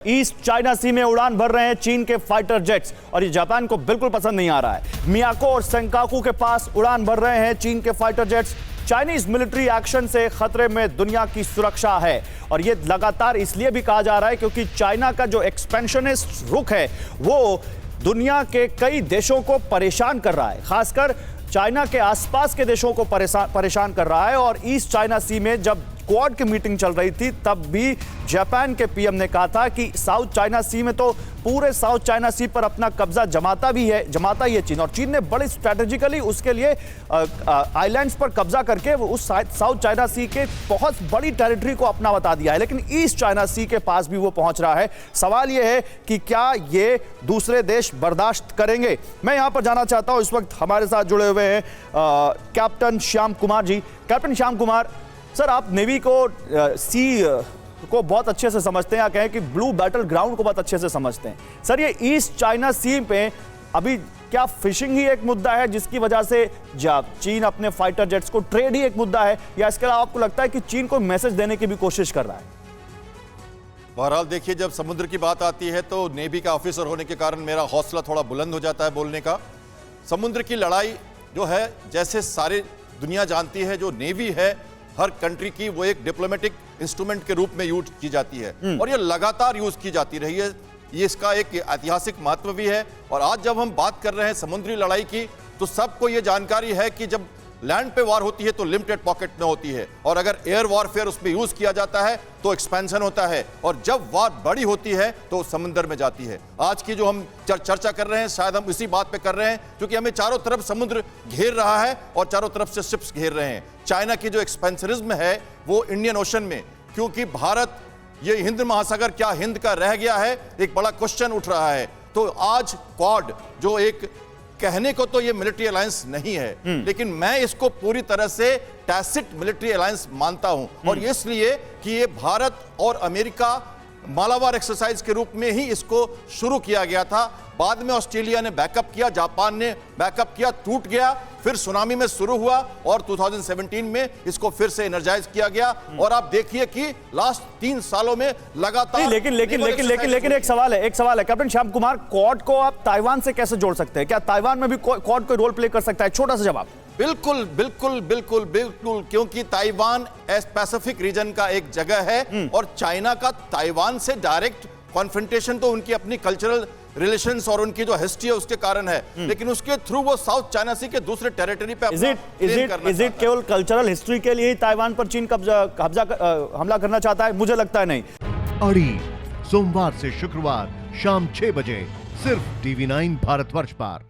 East China सी में उड़ान भर रहे हैं चीन के फाइटर जेट्स और ये जापान को बिल्कुल पसंद नहीं आ रहा है। मियाको और सेंकाकू के पास उड़ान भर रहे हैं चीन के fighter jets. Chinese military action से खतरे में दुनिया की सुरक्षा है और ये लगातार इसलिए भी कहा जा रहा है क्योंकि चाइना का जो एक्सपेंशनिस्ट रुख है वो दुनिया के कई देशों को परेशान कर रहा है, खासकर चाइना के आसपास के देशों को परेशान कर रहा है। और ईस्ट चाइना सी में जब क्वाड की मीटिंग चल रही थी तब भी जापान के पीएम ने कहा था कि साउथ चाइना सी में तो पूरे साउथ चाइना सी पर अपना कब्जा जमाता ही है चीन। और चीन ने बड़ी स्ट्रैटेजिकली उसके लिए आइलैंड्स पर कब्जा करके उस साउथ चाइना सी के बहुत बड़ी टेरिटरी को अपना बता दिया है, लेकिन ईस्ट चाइना सी के पास भी वो पहुंच रहा है। सवाल ये है कि क्या ये दूसरे देश बर्दाश्त करेंगे। मैं यहां पर जाना चाहता हूं, इस वक्त हमारे साथ जुड़े हुए हैं captain Shyam Kumar ji. Captain Shyam Kumar sir, आप नेवी को सी को बहुत अच्छे से समझते हैं, या कहें कि ब्लू बैटल ग्राउंड को बहुत अच्छे से समझते हैं। सर, ये ईस्ट चाइना सी पे अभी क्या फिशिंग ही एक मुद्दा है जिसकी वजह से चीन अपने फाइटर जेट्स को, ट्रेड ही एक मुद्दा है, या इसके अलावा आपको लगता है कि चीन को मैसेज देने की भी कोशिश कर रहा है? बहरहाल देखिए, जब समुद्र की बात आती है तो नेवी का ऑफिसर होने के कारण मेरा हौसला थोड़ा बुलंद हो जाता है बोलने का। समुद्र की लड़ाई जो है, जैसे सारी दुनिया जानती है, जो नेवी है हर कंट्री की, वो एक डिप्लोमेटिक इंस्ट्रूमेंट के रूप में यूज की जाती है और ये लगातार यूज की जाती रही है। ये इसका एक ऐतिहासिक महत्व भी है। और आज जब हम बात कर रहे हैं समुद्री लड़ाई की, तो सबको ये जानकारी है कि जब लैंड पे वार होती है तो लिमिटेड पॉकेट में होती है, और अगर एयर वॉरफेयर उसमें यूज किया जाता है तो एक्सपेंशन होता है, और जब वार बड़ी होती है तो समुद्र में जाती है। आज की जो हम चर्चा कर रहे हैं, शायद हम इसी बात पे कर रहे हैं क्योंकि हमें चारों तरफ समुद्र घेर रहा है और चारों तरफ से शिप्स घेर रहे हैं। चाइना की जो एक्सपेंशनिज्म है वो इंडियन ओशन में, क्योंकि भारत, ये हिंद महासागर क्या हिंद का रह गया है, एक बड़ा क्वेश्चन उठ रहा है। तो आज क्वाड जो एक कहने को तो ये मिलिट्री अलायंस नहीं है, लेकिन मैं इसको पूरी तरह से टैसिट मिलिट्री अलायंस मानता हूं, और इसलिए कि ये भारत और अमेरिका मालाबार एक्सरसाइज के रूप में ही इसको शुरू किया गया था। बाद में ऑस्ट्रेलिया ने बैकअप किया, जापान ने बैकअप किया, टूट गया, फिर सुनामी में शुरू हुआ और 2017 में इसको फिर से एनर्जाइज किया गया। और आप देखिए कि लास्ट 3 सालों में लगातार लेकिन एक सवाल है कैप्टन श्याम कुमार, क्वाड को आप ताइवान से कैसे जोड़ सकते हैं? क्या ताइवान में भी क्वाड कोई रोल प्ले कर सकता है? छोटा सा जवाब। बिल्कुल बिल्कुल बिल्कुल बिल्कुल, क्योंकि ताइवान पैसिफिक रीजन का एक जगह है और चाइना का ताइवान से डायरेक्ट कॉन्फ्रंटेशन तो उनकी अपनी कल्चरल रिलेशंस और उनकी जो हिस्ट्री है उसके कारण है, लेकिन उसके थ्रू वो साउथ चाइना सी के दूसरे टेरिटरी पे इज इट केवल कल्चरल हिस्ट्री के लिए ही ताइवान पर चीन हमला करना चाहता है? मुझे लगता है नहीं। अड़ी सोमवार से शुक्रवार शाम 6 बजे सिर्फ TV9 भारतवर्ष पर।